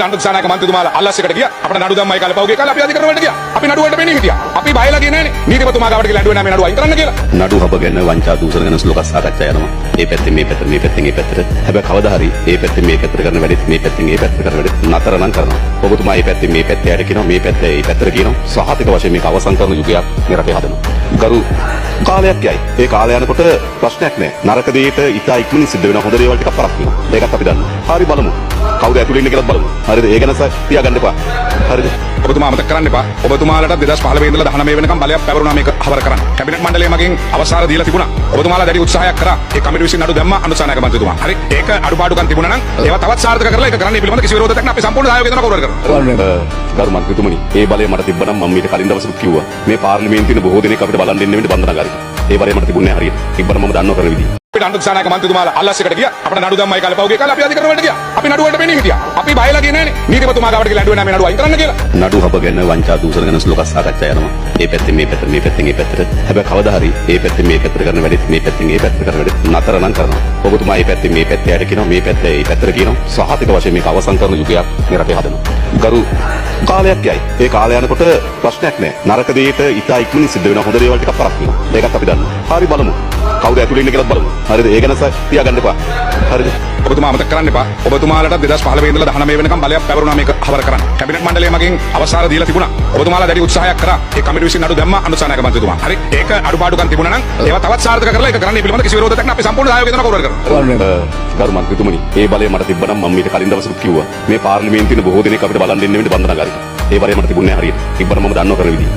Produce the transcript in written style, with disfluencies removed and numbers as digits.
අනුත්සාහනක මන්ත්‍රීතුමාලා අල්ලස්සකට ගියා. අපිට නඩු දැම්මයි කාලේ පහුගිය කාලේ අපි අධිකරණ වලට ගියා. අපි නඩුවට මෙන්නේ හිටියා. අපි බයලා ගියේ නෑනේ. නීතිපතිතුමා ගාවට ගිහලා නඩුව නෑ මේ නඩුව අයින් කරන්න කියලා. නඩු හබ ගැන වංචා දූෂණ ගැන ලෝක සාකච්ඡා යනවා. මේ පැත්තෙන් මේ පැත්තට මේ පැත්තෙන් මේ පැත්තට. හැබැයි කවදා හරි මේ පැත්තෙන් මේ පැත්තට කරන වැඩෙත් මේ පැත්තෙන් මේ පැත්තට කරන වැඩෙත් නතර නම් කරනවා. ඔබතුමා මේ පැත්තෙන් මේ පැත්තට යඩ කියනවා මේ පැත්තේ මේ පැත්තට කියනවා. සහතික වශයෙන් මේක අවසන් කරන යුගයක් මේ රටේ හදනවා. ගරු කාලයක් යයි. ඒ කාලය යනකොට ප්‍රශ්නයක් නෑ. නරක දෙයට ඉතා ඉක්මනින් සිද්ධ වෙන හොඳ දේවල් ටිකක් පරක් වෙනවා. ඒකත් අපි දන්නවා. හරි බලමු. කවුද ඇතුළේ ඉන්නේ කියලා බලමු. හරිද? ඒ ගැන තියාගන්න එපා. හරිද? ඔබතුමා අමතක කරන්න එපා. ඔබතුමාලට 2015 ඉඳලා 19 වෙනකම් බලයක් පැවරුණා මේක හවර කරන්න. කැබිනට් මණ්ඩලය මගින් අවසර දීලා තිබුණා. ඔබතුමාලා දැඩි උත්සාහයක් කරා. ඒ කමිටුව විසින් නඩු දැම්මා අනුසාහනක මන්ත්‍රීතුමා. හරි. ඒක අඩුපාඩුකම් තිබුණා නම් ඒවා තවත් සාර්ථක කරලා ඒක කරන්න පිළිබඳ කිසි විරෝධයක් නැහැ. අපි සම්පූර්ණ සහයෝගය දෙනවා කවුරු හරි කරනවා. ගරු මන්ත්‍රීතුමනි, ඒ බලය මට තිබ්බනම් මම ඊට කලින් දවසට කිව්වා. මේ පාර්ලිමේන්තුවේ බොහෝ දෙනෙක් අපිට බලන් දෙන්න වෙන්නේ බන්ධනාගාරේ. ඒ බලය මට තිබුණේ නැහැ හරියට. තිබ්බනම් මම දන්නව කරන විදිහ. අනුත්සාහනක මන්ත්‍රීතුමාලා අල්ලස්සකට ගියා. අපිට නඩු දැම්මයි කාලේ පහුගිය කාලේ අපි අධිකරණ වලට ගියා. අපි නඩුවට මෙන්නේ හිටියා. අපි බයලා ගියේ නෑනේ. නීතිපතිතුමා ගාවට ගිහලා නඩුව නෑ මේ නඩුව අයින් කරන්න කියලා. නඩු හබ ගැන වංචා දූෂණ ගැන ලෝක සාකච්ඡා යනවා. මේ පැත්තෙන් මේ පැත්තට මේ පැත්තෙන් මේ පැත්තට. හැබැයි කවදා හරි මේ පැත්තෙන් මේ පැත්තට කරන වැඩෙත් මේ පැත්තෙන් මේ පැත්තට කරන වැඩෙත් නතර නම් කරනවා. ඔබතුමා මේ පැත්තෙන් මේ පැත්තේ යඩ කියනවා මේ පැත්තේ මේ පැත්තට කියනවා. සහතික වශයෙන් මේක අවසන් කරන යුගයක් මේ රටේ හදනවා. ගරු කාලයක් යයි. ඒ කාලය යනකොට ප්‍රශ්නයක් නෑ. නරක දෙයට ඉතා ඉක්මනින් සිද්ධ වෙන හොඳ දේවල් ටිකක් පරක් වෙනවා. ඒකත් අපි දන්නවා. හරි බලමු. කවුද ඇතුළේ ඉන්නේ කියලා බලමු. හරිද? ඒ ගැන තියාගන්න එපා. හරිද? ඔබතුමා අමතක කරන්න එපා. ඔබතුමාලට 2015 ඉඳලා 19 වෙනකම් බලයක් පැවරුණා මේක හවර කරන්න. කැබිනට් මණ්ඩලය මගින් අවසර දීලා තිබුණා. ඔබතුමාලා දැඩි උත්සාහයක් කරා. ඒ කමිටුව විසින් නඩු දැම්මා අනුසාහනක මන්ත්‍රීතුමා. හරි. ඒක අඩුපාඩුකම් තිබුණා නම් ඒවා තවත් සාර්ථක කරලා ඒක කරන්න පිළිබඳ කිසි විරෝධයක් නැහැ. අපි සම්පූර්ණ සහයෝගය දෙනවා කවුරු හරි කරනවා. ගරු මන්ත්‍රීතුමනි, ඒ බලය මට තිබ්බනම් මම ඊට කලින් දවසට කිව්වා. මේ පාර්ලිමේන්තුවේ බොහෝ දෙනෙක් අපිට බලන් දෙන්න වෙන්නේ බන්ධනාගාරේ. ඒ බලය මට තිබුණේ නැහැ හරියට. තිබ්බනම් මම දන්නව කරන විදිහ.